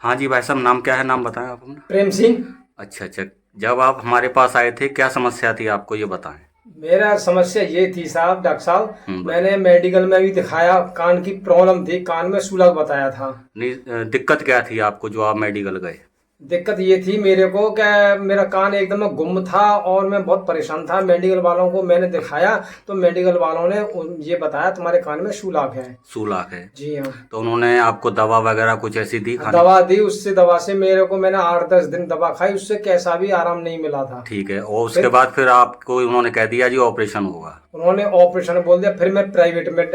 हाँ जी भाई साहब, नाम क्या है? नाम बताएं आप अपना। प्रेम सिंह। अच्छा अच्छा। जब आप हमारे पास आए थे, क्या समस्या थी आपको, ये बताएं। मेरा समस्या ये थी साहब, डॉक्टर साहब, मैंने बताइए। मेडिकल में भी दिखाया, कान की प्रॉब्लम थी, कान में सुलग बताया था। नहीं, दिक्कत क्या थी आपको जो आप मेडिकल गए? दिक्कत ये थी मेरे को क्या, मेरा कान एकदम गुम था और मैं बहुत परेशान था। मेडिकल वालों को मैंने दिखाया तो मेडिकल वालों ने ये बताया तुम्हारे कान में सुलग है। सूलाक है। जी हाँ। तो उन्होंने आपको दवा वगैरह कुछ ऐसी दी खाने? दवा दी, उससे दवा से मेरे को, मैंने 8-10 दिन दवा खाई, उससे कैसा भी आराम नहीं मिला था। ठीक है, और उसके फिर बाद फिर आपको उन्होंने कह दिया जी ऑपरेशन होगा? उन्होंने ऑपरेशन बोल दिया, फिर मैं प्राइवेट में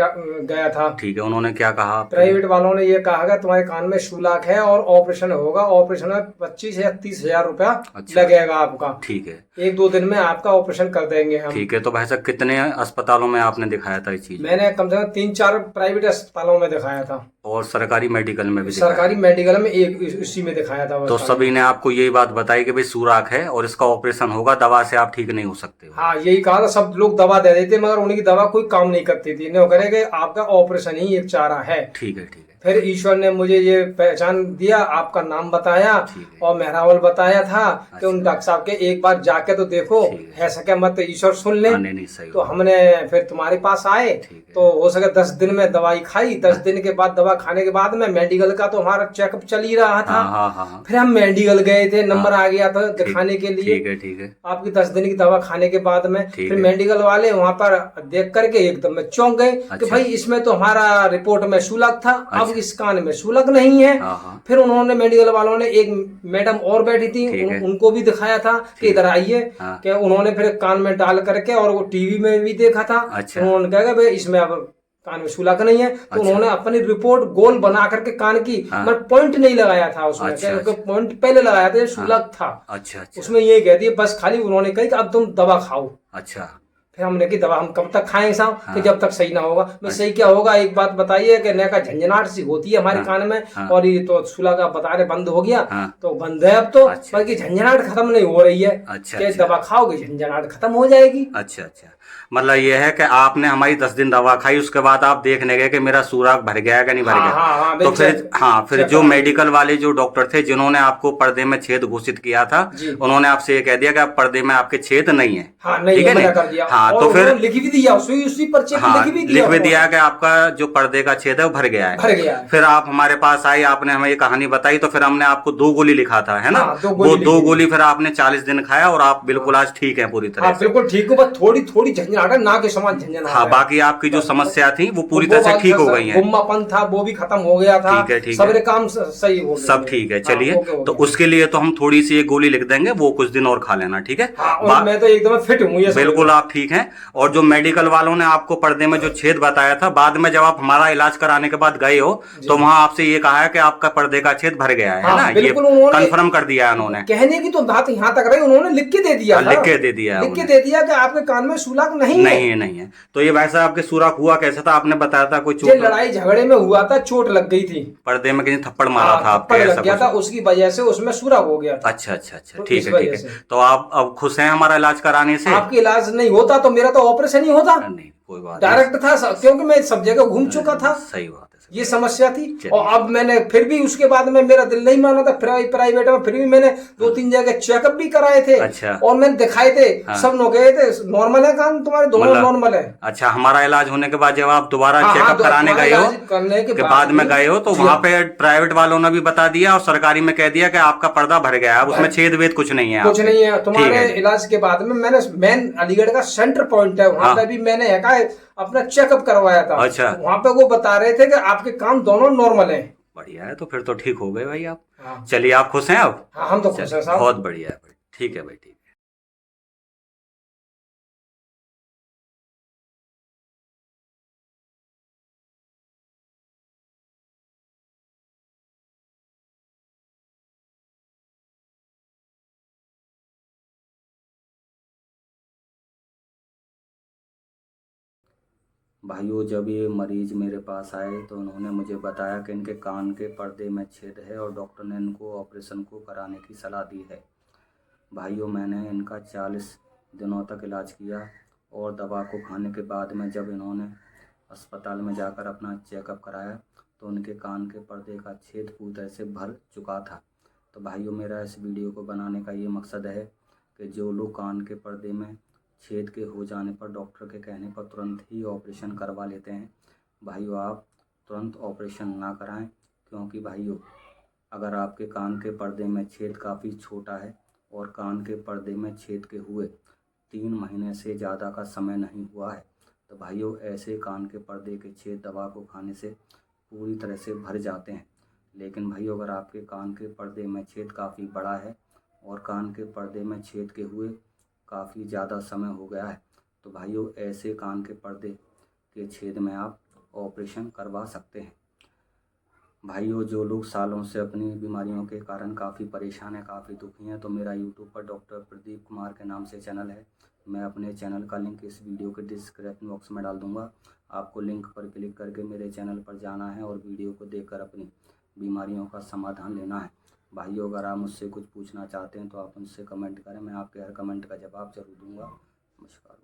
गया था। ठीक है, उन्होंने क्या कहा आपके लिए? प्राइवेट वालों ने ये कहा कि तुम्हारे कान में शूलाक है और ऑपरेशन होगा, ऑपरेशन में 25 या 30 हजार रुपया अच्छा। लगेगा आपका। ठीक है। 1-2 दिन में आपका ऑपरेशन कर देंगे हम। ठीक है, तो भाई साहब कितने अस्पतालों में आपने दिखाया था इस चीज़ को? मैंने कम से कम 3-4 प्राइवेट अस्पतालों में दिखाया था। और सरकारी मेडिकल में भी दिखाया? सरकारी मेडिकल में एक इसी में दिखाया था बस तो खाली। सभी ने आपको यही बात बताई कि भाई सुराख है और इसका ऑपरेशन होगा, दवा से आप ठीक नहीं हो सकते हो? हाँ, यही कहा था। सब लोग दवा दे देते मगर उनकी दवा कोई काम नहीं करती थी। इन्हें करे कि आपका ऑपरेशन ही एक चारा है। ठीक है। ठीक है। फिर ईश्वर ने मुझे ये पहचान दिया, आपका नाम बताया ठीक है। और मेहरावल बताया था कि उन अच्छा। डॉक्टर साहब के एक बार जाके तो देखो, ठीक है। ऐसा क्या मत ईश्वर सुन ले। हाँ, नहीं नहीं, सही तो बात। हमने फिर तुम्हारे पास आए। ठीक है। तो हो सके 10 दिन में दवाई खाई। 10 दिन अच्छा। के बाद दवा खाने के बाद में मेडिकल का तो हमारा चेकअप चल ही रहा था। हाँ हाँ हाँ हाँ। फिर हम मेडिकल गए थे, हाँ। नंबर आ गया था ठीक। दिखाने के लिए। ठीक है। ठीक है। आपकी 10 दिन की दवा खाने के बाद में ठीक फिर है। मेडिकल वाले वहां पर देख करके एकदम में चौंक गए कि अच्छा। भाई इसमें तो हमारा रिपोर्ट में शुलक था, अब अच्छा। इस कान में शुलक नहीं है। हाँ हाँ। फिर उन्होंने मेडिकल वालों ने, एक मैडम और बैठी थी, ठीक है। उनको भी दिखाया था कि ठीक। इधर आइए। हाँ। कि उन्होंने फिर कान में डाल करके और वो टीवी में भी देखा था। अच्छा। उन्होंने कहा कि भाई इसमें अब कान में शुलक नहीं है। तो अच्छा। उन्होंने अपनी रिपोर्ट गोल बना करके कान की, हाँ। मतलब पॉइंट नहीं लगाया था उसमें, अच्छा क्योंकि अच्छा। पॉइंट पहले लगाया था, ये हाँ। शुलक था। अच्छा अच्छा। उसमें ये कह दिए बस, खाली उन्होंने कही कि अब तुम दवा खाओ। अच्छा। फिर हमने की दवा हम कब तक खाएं साहब, कि हाँ। जब तक सही ना होगा। मैं अच्छा। सही क्या होगा, एक बात बताइए कि नया का झंझनाहट सी होती है हमारे हाँ कान में। हाँ और ये तो सुला का बता रहे बंद हो गया, हाँ। तो बंद है अब तो, अच्छा बल्कि अच्छा। झंझनाहट खत्म नहीं हो रही है। अच्छा कि अच्छा। दवा खाओगे झंझनाहट खत्म हो जाएगी। अच्छा अच्छा। मतलब ये है कि आपने हमारी 10 दिन दवा खाई, उसके बाद आप देखने गए कि मेरा सुराग भर गया है कि नहीं भर हाँ गया। हाँ हाँ, तो बिल फिर चेक, हाँ, फिर चेक जो करा ली। मेडिकल वाले जो डॉक्टर थे जिन्होंने आपको पर्दे में छेद घोषित किया था, जी। उन्होंने आपसे ये कह दिया कि आप पर्दे में आपके छेद नहीं है। हाँ, नहीं ठीक है, है मना नहीं? कर दिया हाँ, और तो फिर उन्होंने लिख भी दिया, उसी पर्चे पे लिख भी हाँ, दिया लिख भी उन्होंने। दिया कि आपका जो पर्दे का छेद है वो भर गया है। भर गया है। फिर आप हमारे पास आई, आपने हमें ये कहानी बताई, तो फिर हमने आपको 2 गोली लिखा था, है ना? हाँ, 2 गोली वो लिख दो दी गोली थी। फिर आपने 40 दिन खाया और आप बिल्कुल हाँ आज ठीक है पूरी तरह हाँ, से। बिल्कुल ठीक हो, बस थोड़ी थोड़ी झंझनाहट है, ना के समान झंझनाहट हाँ, है। बाकी आपकी जो बस समस्या थी वो पूरी तरह वो से बात ठीक हो गई है। गुम्मापन था वो भी खत्म हो गया था। ठीक है। ठीक है। सबरे काम सही हो गए सब मेरे। ठीक है, हाँ, चलिए। ओके हो तो गया। उसके लिए तो हम थोड़ी सी एक गोली लिख देंगे, वो कुछ दिन और खा लेना, ठीक है? हाँ, और मैं तो एकदम फिट हूँ, ये समझ बिल्कुल लो। आप ठीक हैं। और जो मेडिकल वालों ने आपको पर्दे में जो छेद बताया था, बाद में जब आप हमारा इलाज कराने के बाद गए हो, जी। तो वहां आपसे ये कहा है कि आपका पर्दे का छेद भर गया है ना? हाँ, ये बिल्कुल उन्होंने कंफर्म कर दिया है उन्होंने। कहने की तो बात यहाँ तक रही, उन्होंने लिख के दे दिया हाँ, था। लिख के दे दिया है लिख के उन्होंने। दे दिया कि आपके कान में सुलग नहीं है। नहीं है, नहीं है। तो ये वैसे आपके सुराख हुआ कैसा था? आपने बताया था कोई ये चोट लड़ाई झगड़े में हुआ था, चोट लग गई थी। पर्दे में किसी थप्पड़ मारा हाँ, था आपके, थप्पड़ लग ऐसा गया कुछ? था, उसकी वजह से उसमें सुराग हो गया था। अच्छा अच्छा अच्छा। तो ठीक इस है। ठीक वजह है। से तो आप अब खुश हैं हमारा इलाज कराने से? आपके इलाज नहीं होता तो मेरा तो ऑपरेशन ही होता। नहीं, कोई बात नहीं। डायरेक्ट था, क्योंकि मैं सब जगह घूम चुका था। सही बात है, सही ये बात समस्या थी। है। और चलिए। अब मैंने फिर भी उसके बाद में मेरा दिल नहीं माना था, प्राइवेट में फिर भी मैंने दो हाँ। तीन जगह चेकअप भी कराए थे। अच्छा। और मैंने दिखाए थे, हाँ। सब लोग गए थे नॉर्मल है कान तुम्हारे, दोनों मतलब नॉर्मल है। अच्छा, हमारा इलाज होने के बाद जब आप दोबारा हाँ हाँ, चेकअप कराने तुम्हारा गए हो, इलाज करने के के बाद बाद में भी। गए हो, तो जी वहां हाँ। पे प्राइवेट वालों ने भी बता दिया और सरकारी में कह दिया कि आपका पर्दा भर गया है, अब उसमें छेद वेद कुछ नहीं है कुछ आपके। नहीं है ठीक तुम्हारे है जी। इलाज के बाद में। मैंने मेन अलीगढ़ का सेंटर पॉइंट है, वहां पे हाँ। भी मैंने अपना चेकअप करवाया था। अच्छा। तो वहां पे वो बता रहे थे कि आपके कान दोनों नॉर्मल हैं। बढ़िया है, तो फिर तो ठीक हो गए भाई आप। हाँ चलिए, आप खुश हैं अब? हाँ, हम तो खुश हैं चलिए, बहुत साहब। बढ़िया है भाई। ठीक है भाई, ठीक है। भाइयों, जब ये मरीज मेरे पास आए तो उन्होंने मुझे बताया कि इनके कान के पर्दे में छेद है और डॉक्टर ने इनको ऑपरेशन को कराने की सलाह दी है। भाइयों, मैंने इनका 40 दिनों तक इलाज किया और दवा को खाने के बाद में जब इन्होंने अस्पताल में जाकर अपना चेकअप कराया, तो उनके कान के पर्दे का छेद पूरी तरह से भर चुका था। तो भाइयों, मेरा इस वीडियो को बनाने का ये मकसद है कि जो लोग कान के पर्दे में छेद के हो जाने पर डॉक्टर के कहने पर तुरंत ही ऑपरेशन करवा लेते हैं, भाइयों आप तुरंत ऑपरेशन ना कराएं। क्योंकि भाइयों, अगर आपके कान के पर्दे में छेद काफ़ी छोटा है और कान के पर्दे में छेद के हुए 3 महीने से ज़्यादा का समय नहीं हुआ है, तो भाइयों ऐसे कान के पर्दे के छेद दवा को खाने से पूरी तरह से भर जाते हैं। लेकिन भाइयों, अगर आपके कान के पर्दे में छेद काफ़ी बड़ा है और कान के पर्दे में छेद के हुए काफ़ी ज़्यादा समय हो गया है, तो भाइयों ऐसे कान के पर्दे के छेद में आप ऑपरेशन करवा सकते हैं। भाइयों, जो लोग सालों से अपनी बीमारियों के कारण काफ़ी परेशान हैं, काफ़ी दुखी हैं, तो मेरा यूट्यूब पर डॉक्टर प्रदीप कुमार के नाम से चैनल है। मैं अपने चैनल का लिंक इस वीडियो के डिस्क्रिप्शन बॉक्स में डाल दूँगा। आपको लिंक पर क्लिक करके मेरे चैनल पर जाना है और वीडियो को देखकर अपनी बीमारियों का समाधान लेना है। भाइयों, अगर आप मुझसे कुछ पूछना चाहते हैं तो आप मुझसे कमेंट करें, मैं आपके हर कमेंट का जवाब ज़रूर दूँगा। नमस्कार।